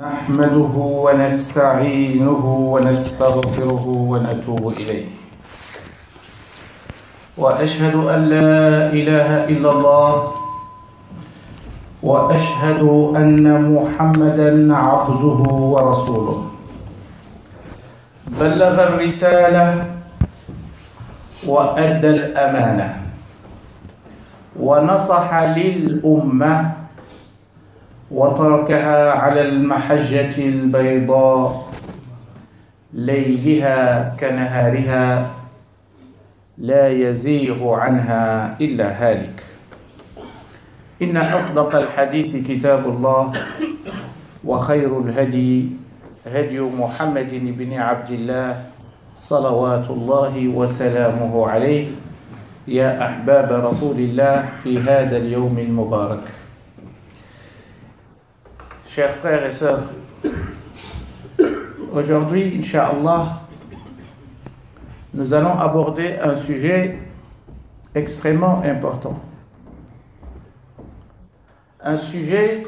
نحمده ونستعينه ونستغفره ونتوب إليه وأشهد أن لا إله إلا الله وأشهد أن محمدًا عبده ورسوله بلغ الرسالة وأدى الأمانة ونصح للأمة وتركها على المحجة البيضاء ليلها كنهارها لا يزيغ عنها إلا هالك. إن أصدق الحديث كتاب الله وخير الهدي هدي محمد بن عبد الله صلوات الله وسلامه عليه يا أحباب رسول الله في هذا اليوم المبارك. Chers frères et sœurs, aujourd'hui, Inch'Allah, nous allons aborder un sujet extrêmement important. Un sujet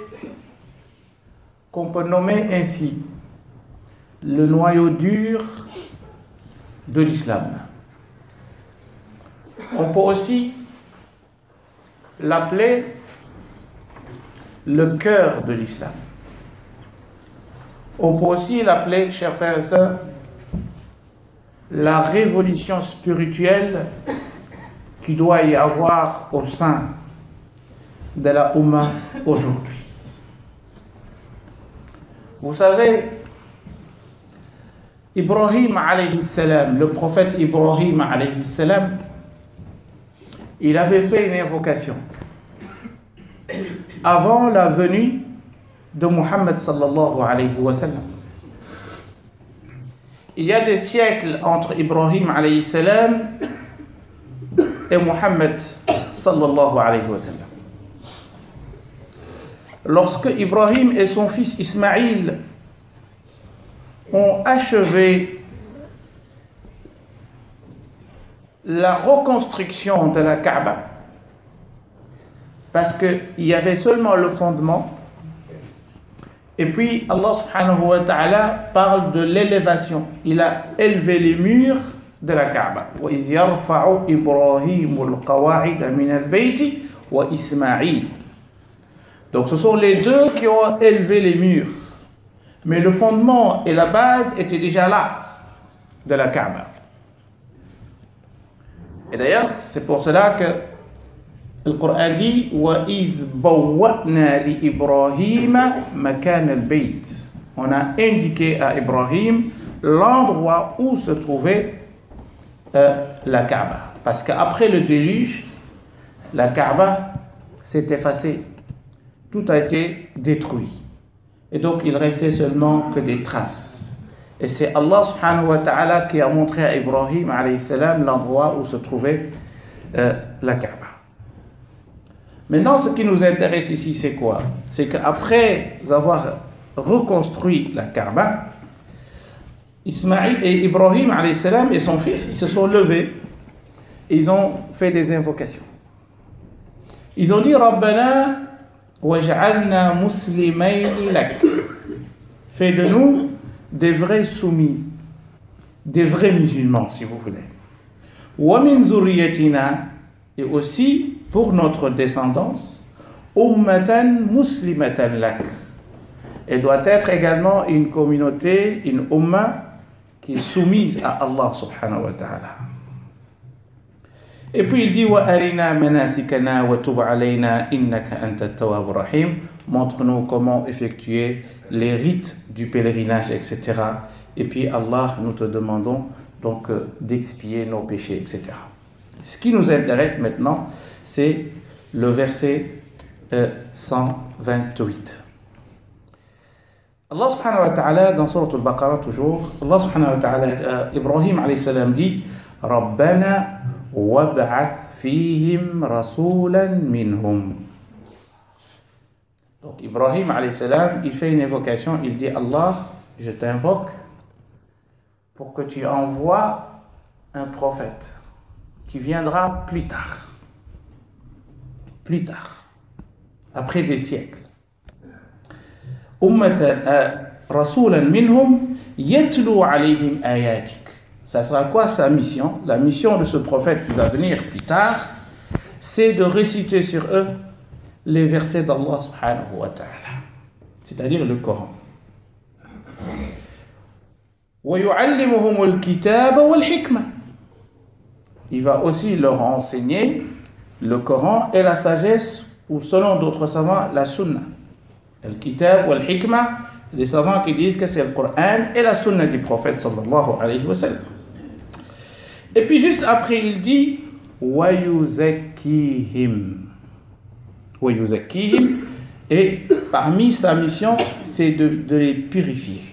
qu'on peut nommer ainsi, le noyau dur de l'islam. On peut aussi l'appeler le cœur de l'islam. On peut aussi l'appeler, chers frères et sœurs, la révolution spirituelle qui doit y avoir au sein de la Oumma aujourd'hui. Vous savez, Ibrahim alayhi salam, le prophète Ibrahim alayhi salam, il avait fait une invocation avant la venue de Muhammad sallallahu alayhi wa sallam. Il y a des siècles entre Ibrahim alayhi salam et Muhammad sallallahu alayhi wa sallam. Lorsque Ibrahim et son fils Ismaïl ont achevé la reconstruction de la Kaaba, parce qu'il y avait seulement le fondement, et puis Allah subhanahu wa ta'ala parle de l'élévation. Il a élevé les murs de la Kaaba. وَإِذْ يَرْفَعُ إِبْرَاهِيمُ الْقَوَاعِدَ مِنَ الْبَيْتِ وَإِسْمَاعِيلُ. Donc ce sont les deux qui ont élevé les murs. Mais le fondement et la base étaient déjà là, de la Kaaba. Et d'ailleurs, c'est pour cela que le Coran dit وَإِذْ بَوَّأْنَا لِإِبْرَاهِيمَ مَكَانَ الْبَيْتِ. On a indiqué à Ibrahim l'endroit où se trouvait la Kaaba. Parce qu'après le déluge, la Kaaba s'est effacée. Tout a été détruit. Et donc il restait seulement que des traces. Et c'est Allah subhanahu wa ta'ala qui a montré à Ibrahim alayhi salam l'endroit où se trouvait la Kaaba. Maintenant, ce qui nous intéresse ici, c'est quoi? C'est qu'après avoir reconstruit la Kaaba, Ismaïl et Ibrahim alayhi salam et son fils, ils se sont levés et ils ont fait des invocations. Ils ont dit Rabbana waj'alna muslimayni lak. Fais de nous des vrais soumis, des vrais musulmans, si vous voulez. Wa min zurriyatina, et aussi pour notre descendance, ummatan muslimatan lak. Elle doit être également une communauté, une umma qui est soumise à Allah subhanahu wa ta'ala. Et puis il dit wa arina manasikana wa tub alayna innaka anta at-tawwabur rahim. Montre-nous comment effectuer les rites du pèlerinage, etc. Et puis Allah, nous te demandons donc d'expier nos péchés, etc. Ce qui nous intéresse maintenant, c'est le verset 128. Allah subhanahu wa ta'ala, dans Surat al-Baqarah toujours, Allah subhanahu wa ta'ala, Ibrahim alayhi salam dit Rabbana wab'ath fihim rasulan minhum. Donc Ibrahim alayhi salam, il fait une invocation, il dit Allah, je t'invoque pour que tu envoies un prophète qui viendra plus tard, après des siècles. رسولا منهم يتلو عليهم آياتك. Ça sera quoi sa mission? La mission de ce prophète qui va venir plus tard, c'est de réciter sur eux les versets d'Allah subhanahu wa ta'ala, c'est-à-dire le Coran. ويعلمهم الكتاب والحكمة. Il va aussi leur enseigner le Coran et la sagesse, ou selon d'autres savants, la sunna. Le kitab ou le hikmah, les savants qui disent que c'est le Coran et la sunna du prophète sallallahu alayhi wa sallam. Et puis juste après, il dit وَيُزَكِّيهِمْ. وَيُزَكِّيهِمْ. Et parmi sa mission, c'est de les purifier.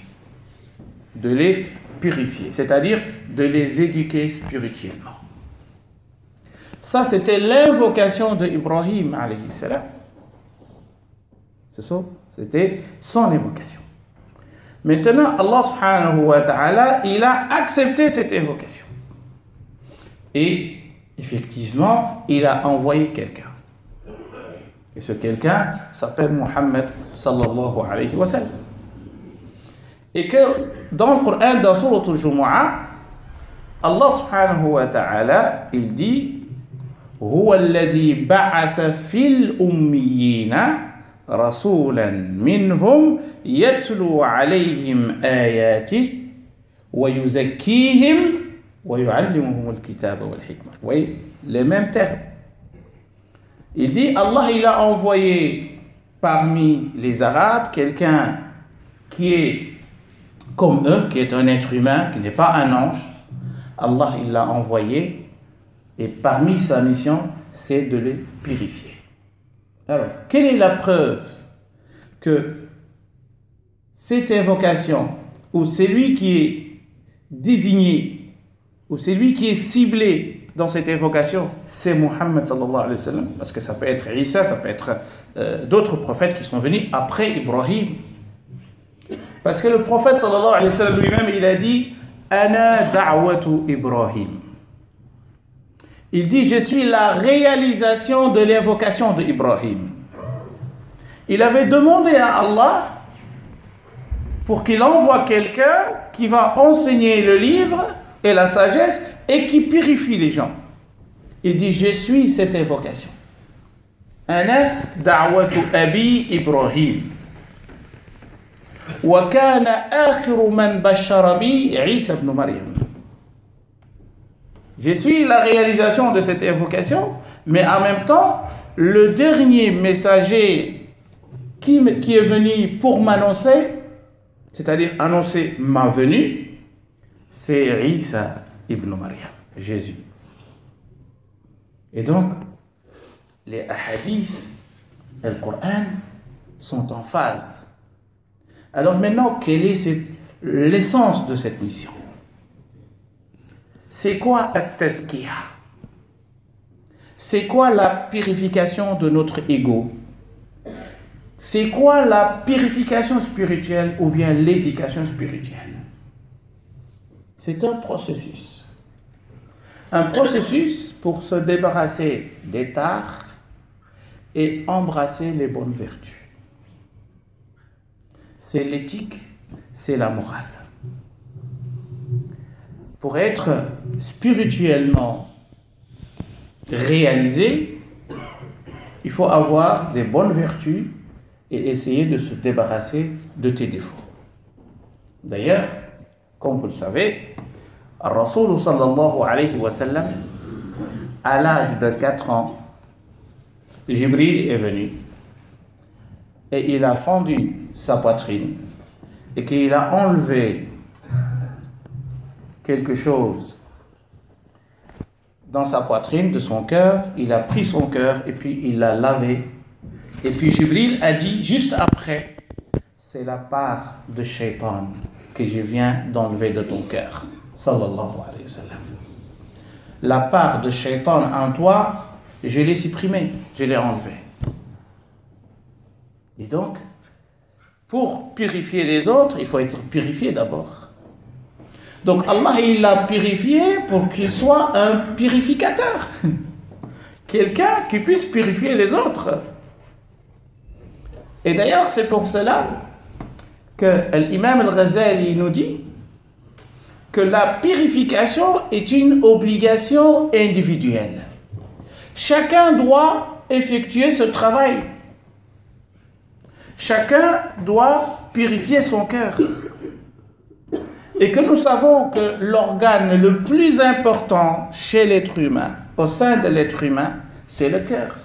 De les purifier, c'est-à-dire de les éduquer spirituellement. Ça, c'était l'invocation de Ibrahim alayhi salam. C'est ça, c'était son invocation. Maintenant, Allah subhanahu wa ta'ala, il a accepté cette invocation. Et effectivement, il a envoyé quelqu'un. Et ce quelqu'un s'appelle Muhammad sallallahu alayhi wa sallam. Et que dans le Coran, dans Surat al-Jumu'ah, Allah subhanahu wa ta'ala, il dit هو الذي بعث في الأميين رسولا منهم يتلو عليهم آياته ويزكيهم ويعلمهم الكتاب والحكمة. Vous voyez, les mêmes termes. Il dit, Allah, il a envoyé parmi les Arabes quelqu'un qui est comme eux, qui est un être humain, qui n'est pas un ange. Allah, il l'a envoyé, et parmi sa mission, c'est de les purifier. Alors, quelle est la preuve que cette invocation, ou celui qui est désigné, ou celui qui est ciblé dans cette invocation, c'est Muhammad sallallahu alayhi wa sallam, parce que ça peut être Isa, ça peut être d'autres prophètes qui sont venus après Ibrahim. Parce que le prophète sallallahu alayhi wa sallam lui-même, il a dit « Ana da'watu Ibrahim ». Il dit « Je suis la réalisation de l'invocation de Ibrahim ». Il avait demandé à Allah pour qu'il envoie quelqu'un qui va enseigner le livre et la sagesse et qui purifie les gens. Il dit « Je suis cette invocation ». « Ana da'watu abi Ibrahim ». وكان آخر من بشر بي عيسى بن مريم. Je suis la réalisation de cette invocation, mais en même temps, le dernier messager qui est venu pour m'annoncer, c'est-à-dire annoncer ma venue, c'est Isa ibn Maryam, Jésus. Et donc, les hadiths et le Coran sont en phase. Alors maintenant, quelle est l'essence de cette mission? C'est quoi at-tazkiya? C'est quoi la purification de notre ego? C'est quoi la purification spirituelle ou bien l'éducation spirituelle? C'est un processus. Un processus pour se débarrasser des tares et embrasser les bonnes vertus. C'est l'éthique, c'est la morale. Pour être spirituellement réalisé, il faut avoir des bonnes vertus et essayer de se débarrasser de tes défauts. D'ailleurs, comme vous le savez, Rasul sallallahu alayhi wa sallam, à l'âge de 4 ans, Jibril est venu et il a fendu sa poitrine et qu'il a enlevé quelque chose dans sa poitrine de son cœur, il a pris son cœur et puis il l'a lavé. Et puis Jibril a dit juste après, c'est la part de Shaitan que je viens d'enlever de ton cœur. Sallallahu alayhi wa sallam. La part de Shaitan en toi, je l'ai supprimée, je l'ai enlevée. Et donc, pour purifier les autres, il faut être purifié d'abord. Donc Allah, il l'a purifié pour qu'il soit un purificateur. Quelqu'un qui puisse purifier les autres. Et d'ailleurs, c'est pour cela que l'imam al-Ghazali nous dit que la purification est une obligation individuelle. Chacun doit effectuer ce travail. Chacun doit purifier son cœur. Et que nous savons que l'organe le plus important chez l'être humain, au sein de l'être humain, c'est le cœur.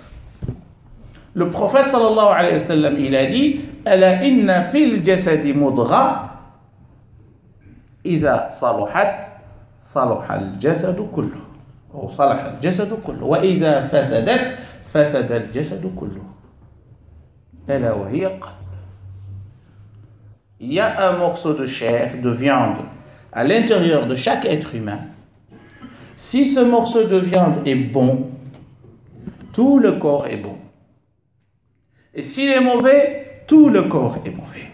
Le prophète sallallahu alayhi wa sallam, il a dit « Ala inna fil jasadi mudgha, iza saluhat, saluha al-jasadu kullu. Ou salaha al-jasadu kullu. Wa iza fasadat, fasada al-jasadu kullu. Ala wa hiya qalb. » Il y a un morceau de chair, de viande, à l'intérieur de chaque être humain. Si ce morceau de viande est bon, tout le corps est bon. Et s'il est mauvais, tout le corps est mauvais.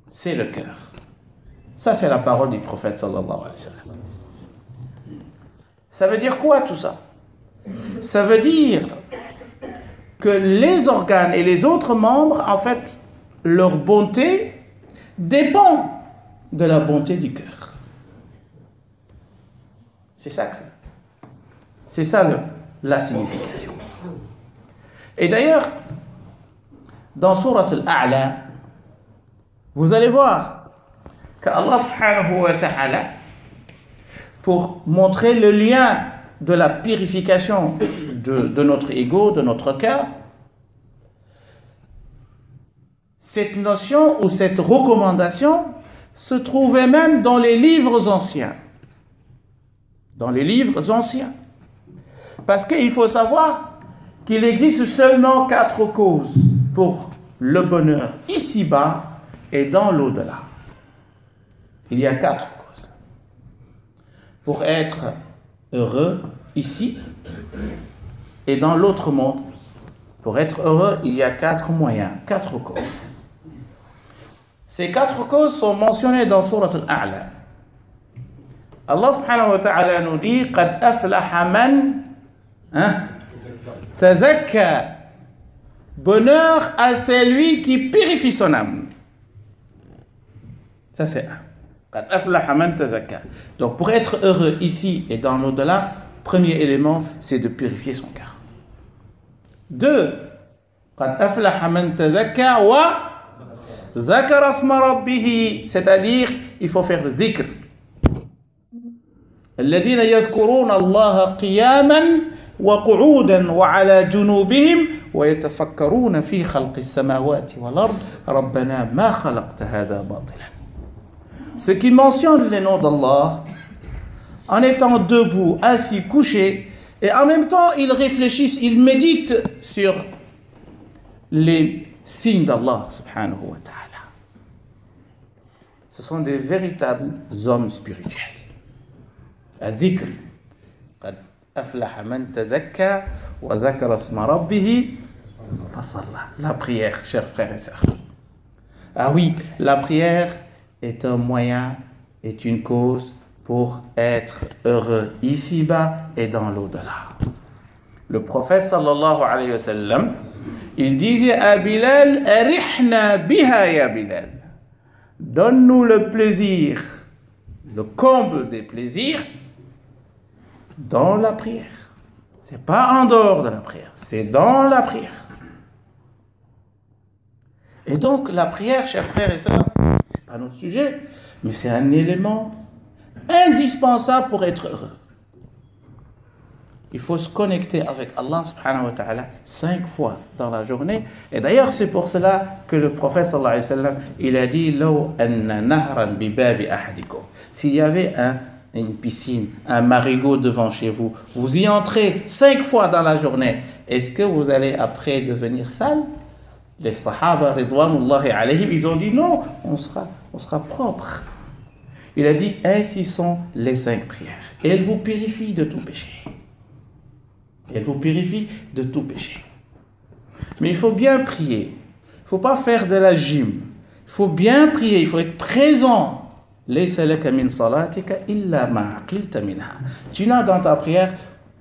C'est le cœur. Ça, c'est la parole du prophète sallallahu alayhi wa sallam. Ça veut dire quoi tout ça? Ça veut dire que les organes et les autres membres, en fait, leur bonté dépend de la bonté du cœur. C'est ça que c'est ça la signification. Et d'ailleurs, dans Surat Al-A'la, vous allez voir qu'Allah subhanahu wa ta'ala, pour montrer le lien de la purification de notre ego, de notre cœur, cette notion ou cette recommandation se trouvait même dans les livres anciens. Dans les livres anciens. Parce qu'il faut savoir qu'il existe seulement 4 causes pour le bonheur ici-bas et dans l'au-delà. Il y a 4 causes. Pour être heureux ici et dans l'autre monde, pour être heureux, il y a 4 moyens, 4 causes. Ces 4 causes sont mentionnées dans Surat Al-A'la. Allah subhanahu wa ta'ala nous dit قَدْ أَفْلَحَ مَنْ تَزَكَّى. Bonheur à celui qui purifie son âme. Ça c'est un. قَدْ أَفْلَحَ مَنْ تَزَكَّى. Donc pour être heureux ici et dans l'au-delà, premier élément, c'est de purifier son cœur. 2. قَدْ أَفْلَحَ مَنْ تَزَكَّى وَذَكَرَ اسْمَ رَبِّهِ. C'est-à-dire, il faut faire le zikr. الذين يذكرون الله قياما وقعودا وعلى جنوبهم ويتفكرون في خلق السماوات والأرض ربنا ما خلقت هذا باطلا. Ceux qui mentionnent les noms d'Allah en étant debout, assis, couchés, et en même temps ils réfléchissent, ils méditent sur les signes d'Allah subhanahu wa ta'ala. Ce sont des véritables hommes spirituels. الذكر قد أفلح من تزكى وذكر اسم ربه فصلى. La prière, chers frères et sœurs. Ah oui, la prière est un moyen, est une cause pour être heureux ici-bas et dans l'au-delà. Le prophète sallallahu alayhi wa sallam, il disait à Bilal, arihna biha ya Bilal. Donne-nous le plaisir, le comble des plaisirs dans la prière. C'est pas en dehors de la prière, c'est dans la prière. Et donc la prière, chers frères et sœurs, c'est pas notre sujet, mais c'est un élément indispensable pour être heureux. Il faut se connecter avec Allah subhanahu wa ta'ala 5 fois dans la journée. Et d'ailleurs, c'est pour cela que le prophète sallallahu alayhi wa sallam, il a dit Law anna nahran bi babi ahadikum. S'il y avait une piscine, un marigot devant chez vous, vous y entrez 5 fois dans la journée, est-ce que vous allez après devenir sale? Les sahaba ridwanullahi alayhim, ils ont dit non, on sera propre. Il a dit ainsi sont les 5 prières. Et elles vous purifient de tout péché. Elle vous purifie de tout péché. Mais il faut bien prier. Il ne faut pas faire de la gym. Il faut bien prier, il faut être présent. Tu n'as dans ta prière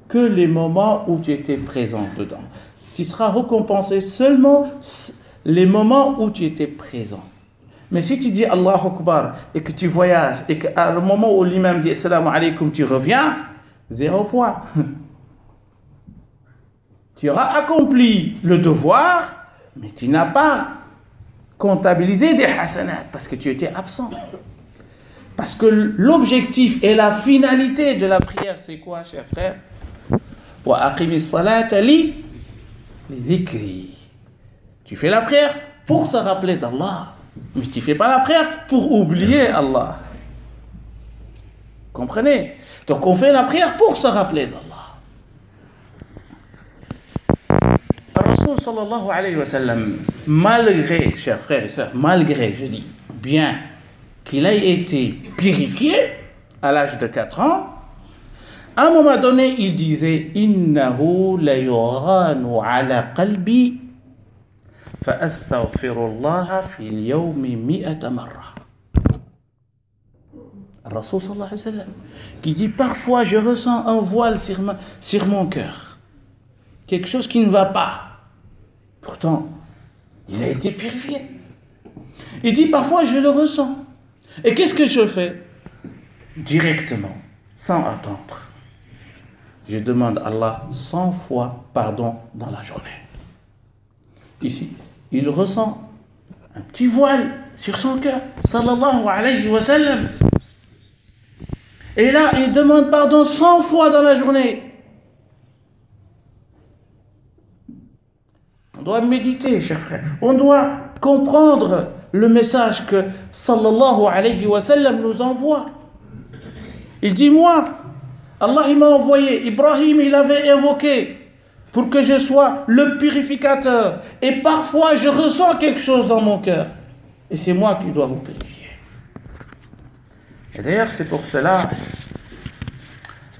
que les moments où tu étais présent dedans. Tu seras récompensé seulement les moments où tu étais présent. Mais si tu dis Allahu Akbar et que tu voyages et qu'à le moment où l'imam dit Assalamu alaikum, tu reviens, 0 point. Tu auras accompli le devoir, mais tu n'as pas comptabilisé des hasanats parce que tu étais absent. Parce que l'objectif et la finalité de la prière, c'est quoi, chers frères? Wa aqimis salata li dhikri. Tu fais la prière pour se rappeler d'Allah. Mais tu ne fais pas la prière pour oublier Allah. Comprenez? Donc on fait la prière pour se rappeler d'Allah. Rasul sallallahu alayhi wa sallam, malgré, chers frères et sœurs, malgré, je dis bien, qu'il ait été purifié à l'âge de 4 ans, à un moment donné, il disait « Innahu la yuranu ala qalbi fa astaghfirullaha fil yawmi mi'ata marra » Rasul sallallahu alayhi wa sallam, qui dit « Parfois, je ressens un voile sur mon cœur. Quelque chose qui ne va pas. Pourtant, il a été purifié. Il dit « Parfois, je le ressens. Et qu'est-ce que je fais? Directement, sans attendre. Je demande à Allah 100 fois pardon dans la journée. » Ici, il ressent un petit voile sur son cœur. Sallallahu alayhi wa sallam. Et là, il demande pardon 100 fois dans la journée. On doit méditer, chers frères. On doit comprendre le message que sallallahu alayhi wa sallam nous envoie. Il dit, moi, Allah il m'a envoyé, Ibrahim il avait invoqué pour que je sois le purificateur. Et parfois je ressens quelque chose dans mon cœur. Et c'est moi qui dois vous purifier. Et d'ailleurs c'est pour cela,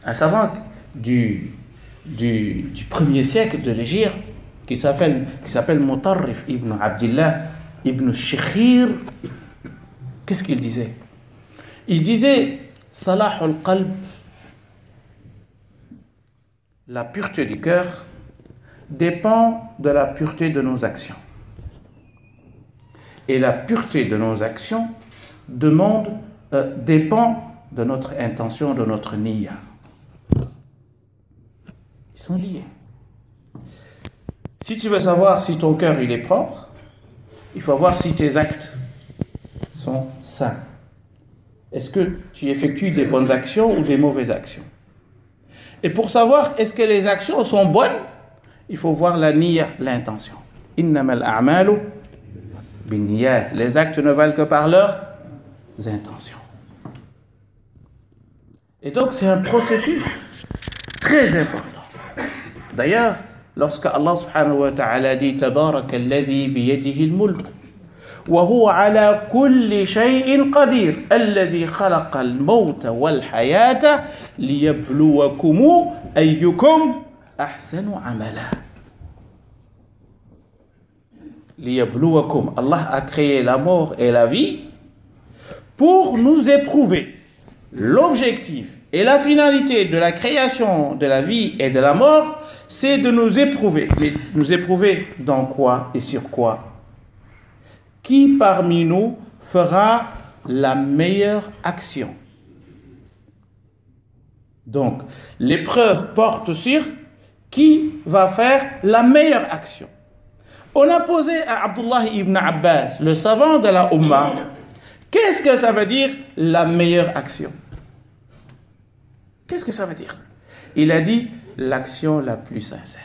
un savant du 1er siècle de l'Hégire, qui s'appelle Mutarrif ibn Abdillah ibn Shikhir, qu'est-ce qu'il disait? Il disait Salahul qalb, la pureté du cœur dépend de la pureté de nos actions. Et la pureté de nos actions dépend de notre intention, de notre niya. Ils sont liés. Si tu veux savoir si ton cœur il est propre, il faut voir si tes actes sont sains. Est-ce que tu effectues des bonnes actions ou des mauvaises actions? Et pour savoir est-ce que les actions sont bonnes, il faut voir la niya, l'intention. Innamal a'malu binniyat. Les actes ne valent que par leurs intentions. Et donc c'est un processus très important. D'ailleurs, lorsque Allah subhanahu wa ta'ala dit Tabaraka alladhi biyadihi al-mulk وهو على كل شيء قدير الذي خلق الموت والحياة ليبلوكم أيكم أحسن عملا. ليبلوكم, Allah a créé la mort et la vie pour nous éprouver. L'objectif et la finalité de la création de la vie et de la mort, c'est de nous éprouver. Mais nous éprouver dans quoi et sur quoi? Qui parmi nous fera la meilleure action? Donc, l'épreuve porte sur qui va faire la meilleure action. On a posé à Abdullah ibn Abbas, le savant de la Ummah, qu'est-ce que ça veut dire la meilleure action? Qu'est-ce que ça veut dire? Il a dit l'action la plus sincère.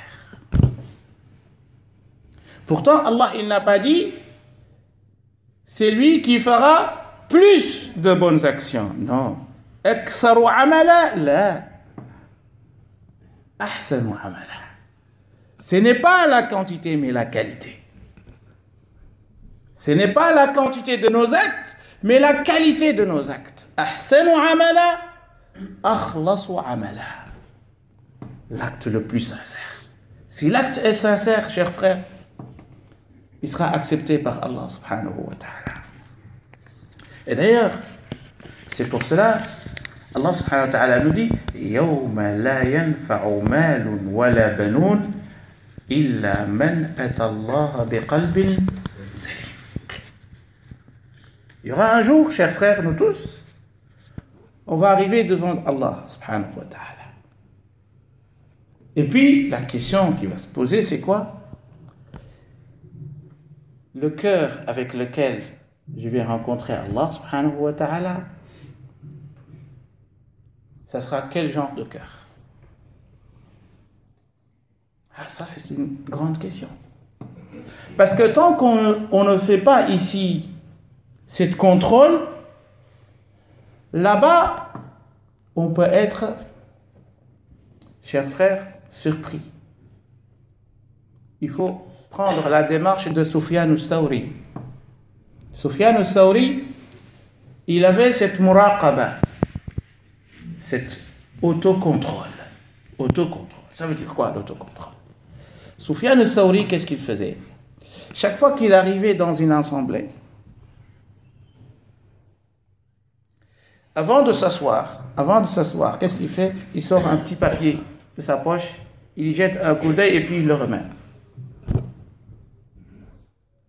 Pourtant, Allah il n'a pas dit c'est lui qui fera plus de bonnes actions. Non. Aktharu amala, la. Ahsanu amala. Ce n'est pas la quantité, mais la qualité. Ce n'est pas la quantité de nos actes, mais la qualité de nos actes. Ahsanu amala, akhlasu amala. L'acte le plus sincère. Si l'acte est sincère, chers frères, il sera accepté par Allah subhanahu wa ta'ala. Et d'ailleurs, c'est pour cela, Allah subhanahu wa ta'ala nous dit Yawma la yanfa'u malun wa la banoun illa man ata Allah biqalbin Il y aura un jour, chers frères, nous tous, on va arriver devant Allah subhanahu wa ta'ala. Et puis, la question qui va se poser, c'est quoi? Le cœur avec lequel je vais rencontrer Allah subhanahu wa ta'ala, ça sera quel genre de cœur? Ah, ça, c'est une grande question. Parce que tant qu'on ne fait pas ici cette contrôle, là-bas, on peut être, chers frères, surpris. Il faut prendre la démarche de Sufyan al-Thawri. Sufyan al-Thawri, il avait cette muraqaba, cet autocontrôle. Autocontrôle. Ça veut dire quoi l'autocontrôle? Sufyan al-Thawri, qu'est-ce qu'il faisait? Chaque fois qu'il arrivait dans une assemblée, avant de s'asseoir, qu'est-ce qu'il fait? Il sort un petit papier de sa poche, il y jette un coup d'œil et puis il le remet.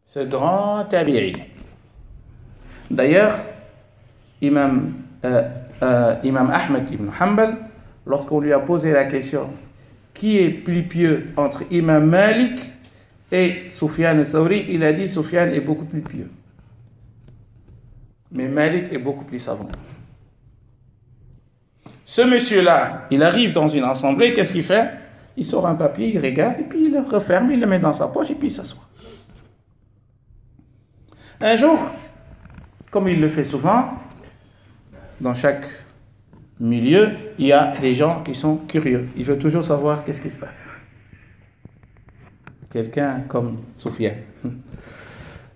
Ce grand tabi'i. D'ailleurs, Imam Ahmed ibn Hanbal, lorsqu'on lui a posé la question qui est plus pieux entre Imam Malik et Sufyan al-Thawri, il a dit Sufyan est beaucoup plus pieux. Mais Malik est beaucoup plus savant. Ce monsieur-là, il arrive dans une assemblée, qu'est-ce qu'il fait? Il sort un papier, il regarde, et puis il le referme, il le met dans sa poche, et puis il s'assoit. Un jour, comme il le fait souvent, dans chaque milieu, il y a des gens qui sont curieux. Ils veulent toujours savoir qu'est-ce qui se passe. Quelqu'un comme Soufiane.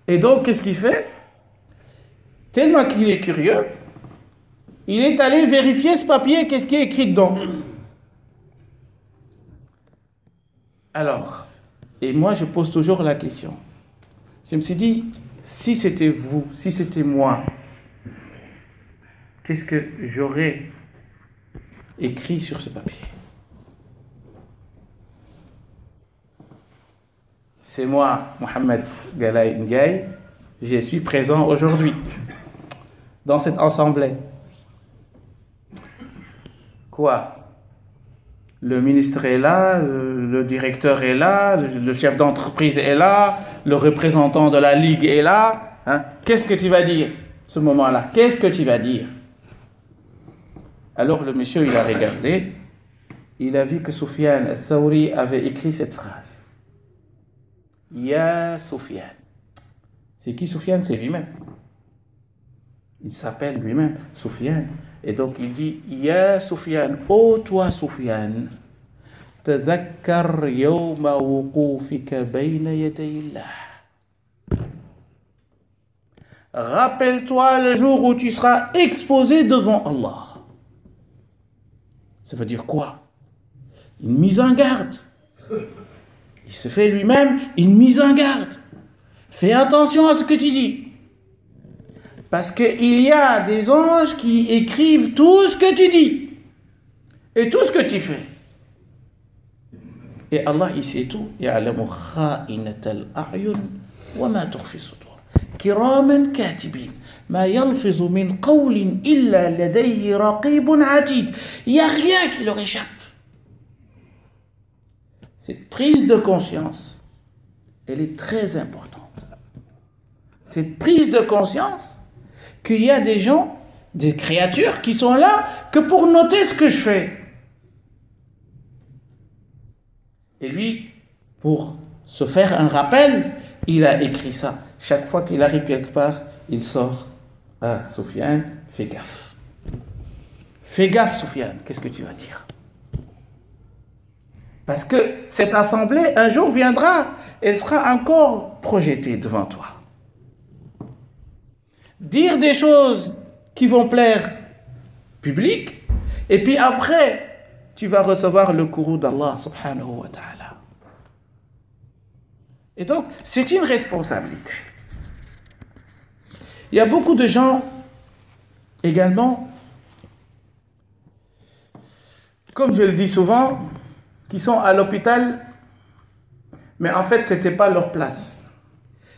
Et donc, qu'est-ce qu'il fait? Tellement qu'il est curieux, il est allé vérifier ce papier, qu'est-ce qui est écrit dedans. Alors, et moi je pose toujours la question. Je me suis dit, si c'était vous, si c'était moi, qu'est-ce que j'aurais écrit sur ce papier? C'est moi, Mohamed Galaye Ndiaye, je suis présent aujourd'hui dans cette assemblée. Quoi? Le ministre est là, le directeur est là, le chef d'entreprise est là, le représentant de la Ligue est là. Hein? Qu'est-ce que tu vas dire ce moment-là? Qu'est-ce que tu vas dire? Alors le monsieur, il a regardé, il a vu que Sufyan al-Thawri avait écrit cette phrase. Ya Sufyan. C'est qui Sufyan? C'est lui-même. Il s'appelle lui-même Sufyan. Et donc il dit Ya Sufyan, ô toi Sufyan, tadhakkar yawma wuqufika bayna yaday Allah. Rappelle-toi le jour où tu seras exposé devant Allah. Ça veut dire quoi? Une mise en garde. Il se fait lui-même une mise en garde. Fais attention à ce que tu dis. Parce qu'il y a des anges qui écrivent tout ce que tu dis. Et tout ce que tu fais. Et Allah, il sait tout. يَعْلَمُ خَائِنَةَ الْأَعْيُنِ وَمَا تُخْفِي الصُّدُورِ كِرَامًا كَاتِبِينَ ما يلفظ من قول إلا لديه رقيب عتيد. Il n'y a rien qui leur échappe. Cette prise de conscience, elle est très importante. Cette prise de conscience qu'il y a des gens, des créatures qui sont là que pour noter ce que je fais. Et lui, pour se faire un rappel, il a écrit ça. Chaque fois qu'il arrive quelque part, il sort. Ah, Soufiane, fais gaffe. Fais gaffe, Soufiane, qu'est-ce que tu vas dire? Parce que cette assemblée, un jour viendra, elle sera encore projetée devant toi. Dire des choses qui vont plaire public, et puis après, tu vas recevoir le courroux d'Allah subhanahu wa ta'ala. Et donc, c'est une responsabilité. Il y a beaucoup de gens également, comme je le dis souvent, qui sont à l'hôpital, mais en fait, ce n'était pas leur place.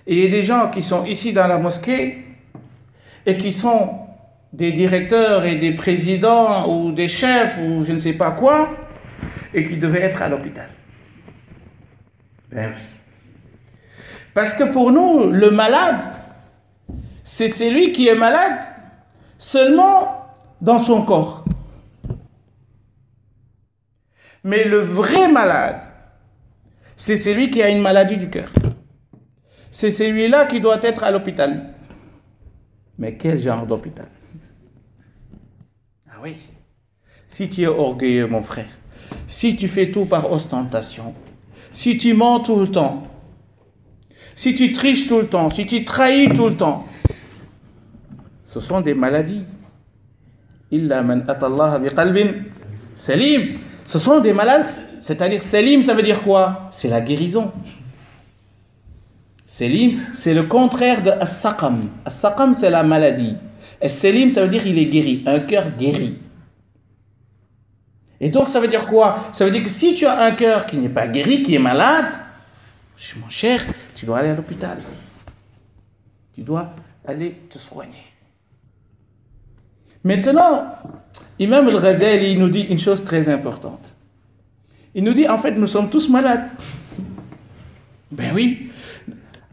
Et il y a des gens qui sont ici dans la mosquée, et qui sont des directeurs et des présidents ou des chefs ou je ne sais pas quoi, et qui devaient être à l'hôpital. Ben oui. Parce que pour nous, le malade, c'est celui qui est malade seulement dans son corps. Mais le vrai malade, c'est celui qui a une maladie du cœur. C'est celui-là qui doit être à l'hôpital. Mais quel genre d'hôpital? Ah oui. Si tu es orgueilleux, mon frère, si tu fais tout par ostentation, si tu mens tout le temps, si tu triches tout le temps, si tu trahis tout le temps, ce sont des maladies. Illa man atallaha biqalbin salim. Ce sont des malades. C'est-à-dire, salim, ça veut dire quoi? C'est la guérison. Salim, c'est le contraire de as-saqam. As-saqam, c'est la maladie. Et salim, ça veut dire il est guéri, un cœur guéri. Et donc, ça veut dire quoi? Ça veut dire que si tu as un cœur qui n'est pas guéri, qui est malade, mon cher, tu dois aller à l'hôpital. Tu dois aller te soigner. Maintenant, Imam al-Ghazali nous dit une chose très importante. Il nous dit, en fait, nous sommes tous malades. Ben oui,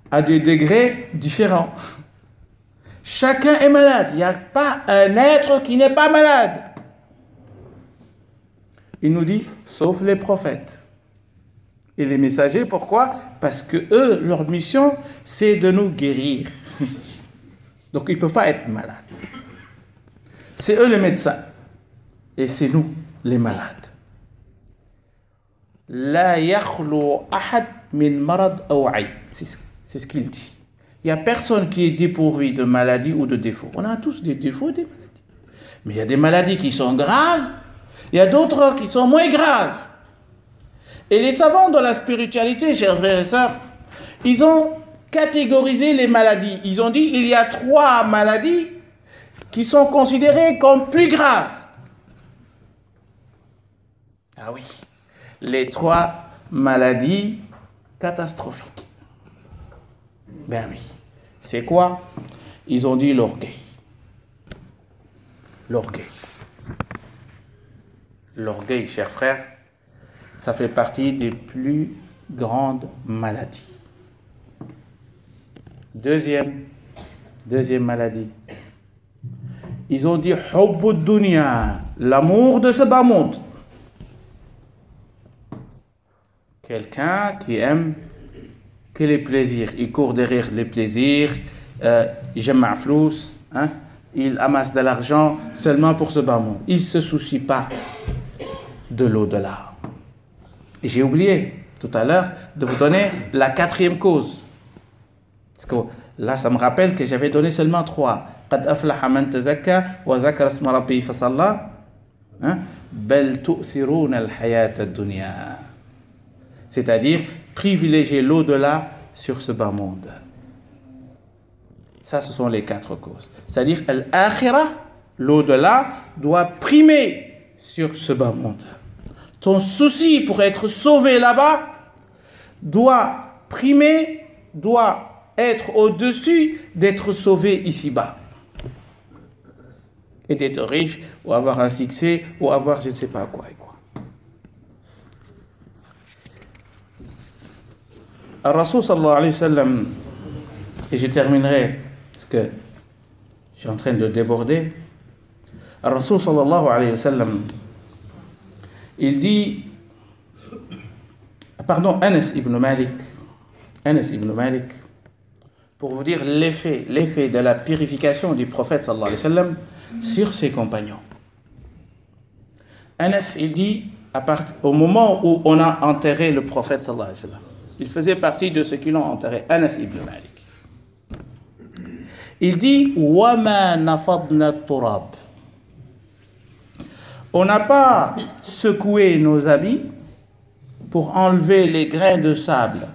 à des degrés différents. Chacun est malade. Il n'y a pas un être qui n'est pas malade. Il nous dit, sauf les prophètes et les messagers. Pourquoi? Parce que eux, leur mission, c'est de nous guérir. Donc, ils ne peuvent pas être malades. C'est eux les médecins. Et c'est nous, les malades. La yakhlu ahad min marad aw ayb. C'est ce qu'il dit. Il n'y a personne qui est dépourvu de maladie ou de défaut. On a tous des défauts et des maladies. Mais il y a des maladies qui sont graves, il y a d'autres qui sont moins graves. Et les savants de la spiritualité, chers frères et sœurs, ils ont catégorisé les maladies. Ils ont dit il y a 3 maladies qui sont considérées comme plus graves. Ah oui, les 3 maladies catastrophiques. Ben oui. C'est quoi? Ils ont dit l'orgueil. L'orgueil. L'orgueil, chers frères, ça fait partie des plus grandes maladies. Deuxième maladie. Ils ont dit hubbud dunya, l'amour de ce bas monde. Quelqu'un qui aime que les plaisirs, il court derrière les plaisirs, il jama' flous, il amasse de l'argent seulement pour ce bas monde. Il ne se soucie pas de l'au-delà. Et j'ai oublié tout à l'heure de vous donner la 4e cause. Parce que là, ça me rappelle que j'avais donné seulement 3. قد أفلح من تزكى وذكر اسم ربه فصلى بل تؤثرون الحياة الدنيا. C'est-à-dire privilégier l'au-delà sur ce bas monde. Ça, ce sont les 4 causes. C'est-à-dire l'akhirah, l'au-delà, doit primer sur ce bas monde. Ton souci pour être sauvé là-bas doit primer, doit être au-dessus d'être sauvé ici-bas. Et d'être riche, ou avoir un succès, ou avoir je ne sais pas quoi et quoi. Al-Rasoul sallallahu alayhi wa sallam, et je terminerai, parce que je suis en train de déborder. Al-Rasoul sallallahu alayhi wa sallam, il dit, pardon, Anas ibn Malik, pour vous dire l'effet de la purification du prophète sallallahu alayhi wa sallam sur ses compagnons. Anas, il dit, au moment où on a enterré le prophète sallallahu alayhi wa sallam, il faisait partie de ceux qui l'ont enterré, Anas ibn Malik. Il dit, وَمَا نَفَضْنَا التُّرَابِ. On n'a pas secoué nos habits pour enlever les grains de sable.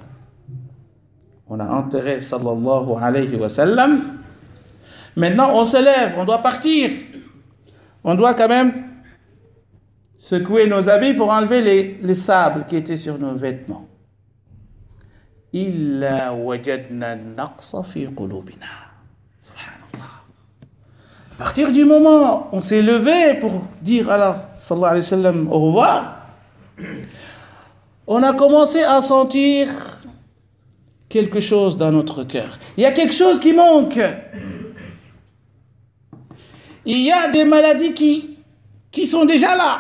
On a enterré sallallahu alayhi wa sallam. Maintenant, on se lève, on doit partir. On doit quand même secouer nos habits pour enlever les sables qui étaient sur nos vêtements. Illa wajadna naqsa fi qulubina. Subhanallah. partir du moment où on s'est levé pour dire alors, sallallahu alayhi wa sallam, au revoir, on a commencé à sentir quelque chose dans notre cœur. Il y a quelque chose qui manque. Il y a des maladies qui sont déjà là.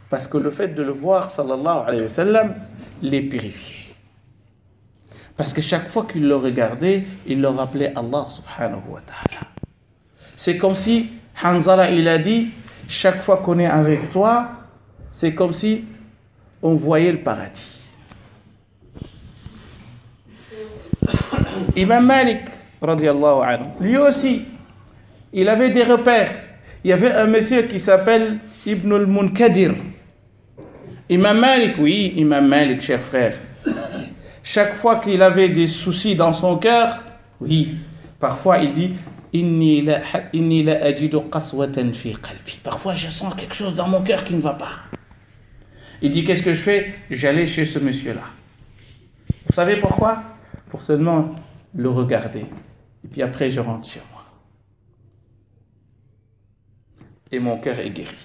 Parce que le fait de le voir, sallallahu alayhi wa sallam, les purifiait. Parce que chaque fois qu'il le regardait, il le rappelait Allah subhanahu wa ta'ala. C'est comme si Hanzala, il a dit, chaque fois qu'on est avec toi, c'est comme si on voyait le paradis. Imam Malik, radiallahu anhu, lui aussi, il avait des repères. Il y avait un monsieur qui s'appelle Ibn al-Munkadir. Imam Malik, oui, Imam Malik, cher frère. Chaque fois qu'il avait des soucis dans son cœur, oui, parfois il dit Inni la ajidu qaswatan fi qalbi. Parfois je sens quelque chose dans mon cœur qui ne va pas. Il dit qu'est-ce que je fais? J'allais chez ce monsieur-là. Vous savez pourquoi? Pour seulement le regarder. Et puis après je rentre chez moi. Et mon cœur est guéri.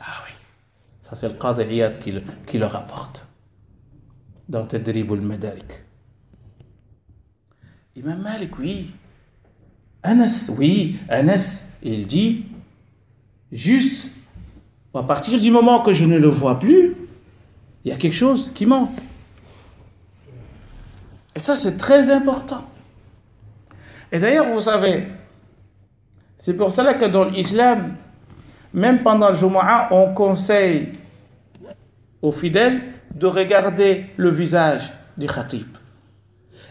Ah oui, ça c'est le Qadi Iyad qui le rapporte. Dans Tadrib al-Madarik. Imam Malik, oui. Anas, il dit, juste, à partir du moment que je ne le vois plus, il y a quelque chose qui manque. Et ça, c'est très important. Et d'ailleurs, vous savez, c'est pour cela que dans l'islam, même pendant le Jumu'ah, on conseille aux fidèles de regarder le visage du khatib.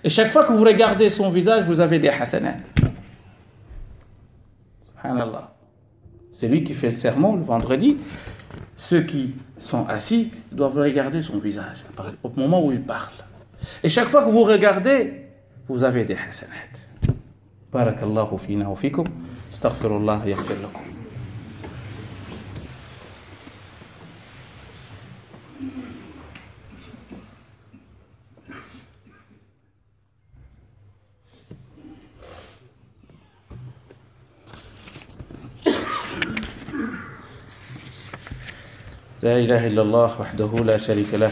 Et chaque fois que vous regardez son visage, vous avez des hasanat. Subhanallah. C'est lui qui fait le sermon le vendredi. Ceux qui sont assis doivent regarder son visage au moment où il parle. Et chaque fois que vous regardez, vous avez des hasanat. Barakallahu fina wa fikum. Astaghfirullah yaghfir lakum. لا إله إلا الله وحده لا شريك له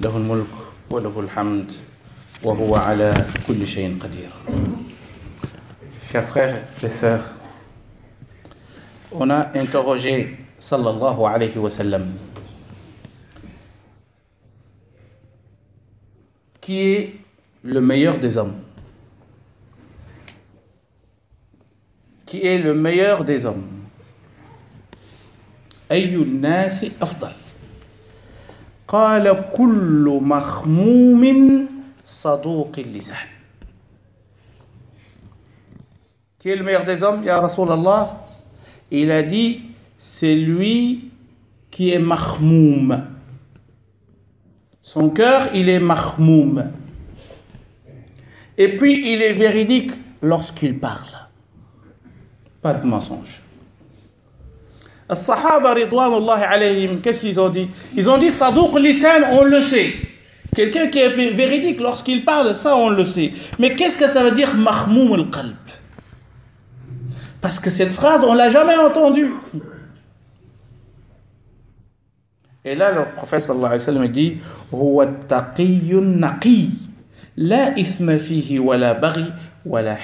له الملك وله الحمد وهو على كل شيء قدير. Chers frères et sœurs, on a interrogé sallallahu alayhi wa sallam qui est le meilleur des hommes. Qui est le meilleur des hommes? أي الناس أفضل؟ قال كل مخموم صدوق اللسان. Qui est le meilleur des hommes, ya Rasulallah? Il a dit, c'est lui qui est mahmoum. Son cœur, il est mahmoum. Et puis, il est véridique lorsqu'il parle. Pas de mensonge. As-Sahaba ridwanullahi alayhim, qu'est-ce qu'ils ont dit? Ils ont dit Saduq lisan, on le sait. Quelqu'un qui est véridique lorsqu'il parle, ça on le sait. Mais qu'est-ce que ça veut dire mahmoum al-qalb? Parce que cette phrase, on ne l'a jamais entendue. Et là, le prophète sallallahu alayhi wa sallam dit Huwa taqiyyun naqi, la ithma fihi wala baghi, wala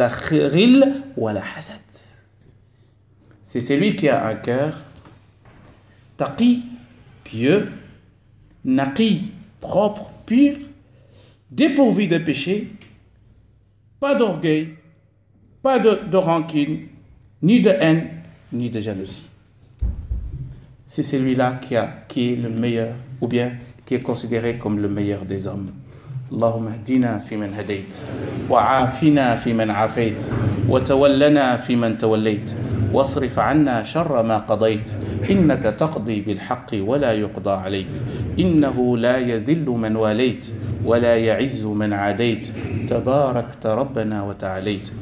khiril, wala hasad. C'est celui qui a un cœur taqi, pieux, naqi, propre, pur, dépourvu de péché, pas d'orgueil, pas de rancune, ni de haine, ni de jalousie. C'est celui-là qui est le meilleur, ou bien qui est considéré comme le meilleur des hommes. اللهم اهدنا فيمن هديت وعافنا فيمن عافيت وتولنا فيمن توليت واصرف عنا شر ما قضيت إنك تقضي بالحق ولا يقضى عليك إنه لا يذل من واليت ولا يعز من عاديت تباركت ربنا وتعاليت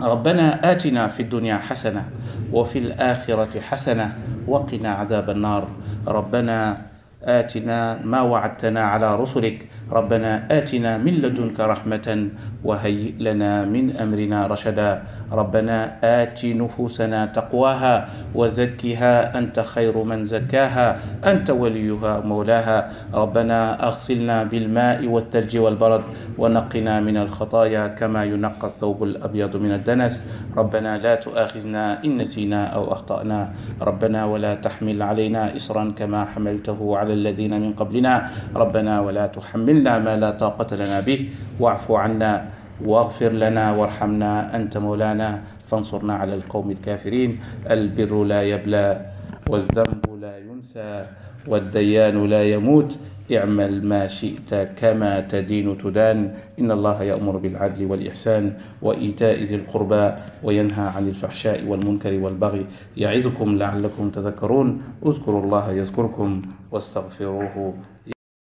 ربنا آتنا في الدنيا حسنة وفي الآخرة حسنة وقنا عذاب النار ربنا آتنا ما وعدتنا على رسلك ربنا آتنا من لدنك رحمة وهيئ لنا من أمرنا رشدا. ربنا آت نفوسنا تقواها وزكها أنت خير من زكاها أنت وليها مولاها. ربنا أغسلنا بالماء والثلج والبرد ونقنا من الخطايا كما ينقى الثوب الأبيض من الدنس. ربنا لا تؤاخذنا إن نسينا أو أخطأنا. ربنا ولا تحمل علينا إصرا كما حملته على الذين من قبلنا. ربنا ولا تحملنا ما لا طاقة لنا به. واعف عنا واغفر لنا وارحمنا أنت مولانا فانصرنا على القوم الكافرين. البر لا يبلى والذنب لا ينسى والديان لا يموت. اعمل ما شئت كما تدين تدان. إن الله يأمر بالعدل والإحسان وإيتاء ذي القربى وينهى عن الفحشاء والمنكر والبغي يعظكم لعلكم تذكرون. اذكروا الله يذكركم واستغفروه